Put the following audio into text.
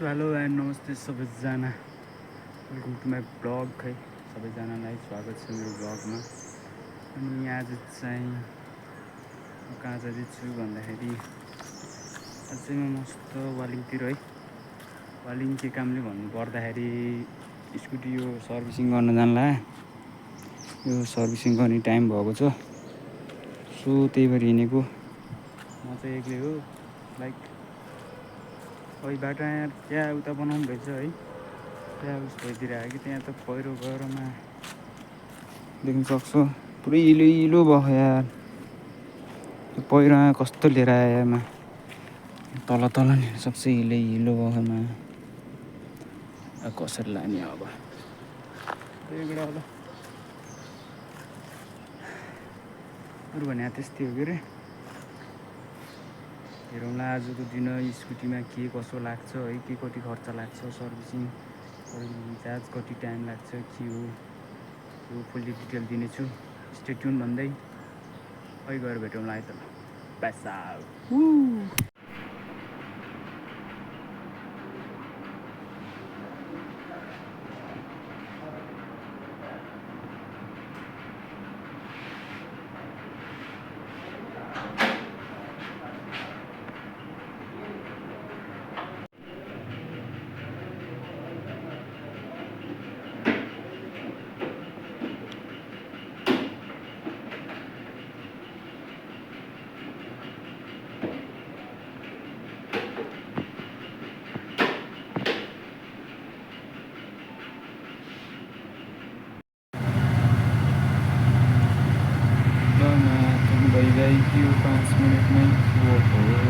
So hello and नमस्ते सबैजना, welcome to my blog. है सबैजनालाई स्वागत छ मेरो ब्लगमा। अनि आज चाहिँ म कहाँ जाँदैछु भन्दाखेरि आज चाहिँ म मस्त वालिङतिर है, वालिङ के कामले भन्नु पर्दाखेरि स्कुटी यो सर्भिसिङ गर्न जानला। यो सर्भिसिङ गर्ने टाइम भएको छ, सो त्यही भएर हिँडेको। म चाहिँ एक्लै हो, लाइक ओइ बाटो यहाँ क्या उता बनाउनु भएछ है, क्या उस भइदिएर आयो कि त्यहाँ त पहिरो गएरमा देख्न सक्छौ पुरै इलो भयो यार। त्यो पहिरोमा कस्तो लिएर आयो यारमा, तल नि सक्छ हिलो भएमा। कसरी लाने अब अरू भने त्यस्तै हो के अरे। हेरौँला आजको दिन स्कुटीमा के कसो लाग्छ है, के कति खर्च लाग्छ, सर्भिसिङ चार्ज कति टाइम लाग्छ, के हो यो फुल्ली डिटेल दिनेछु। स्टे ट्युन भन्दै खै गएर भेटौँला है त। पैसा भइगयो 5 मिनटमै।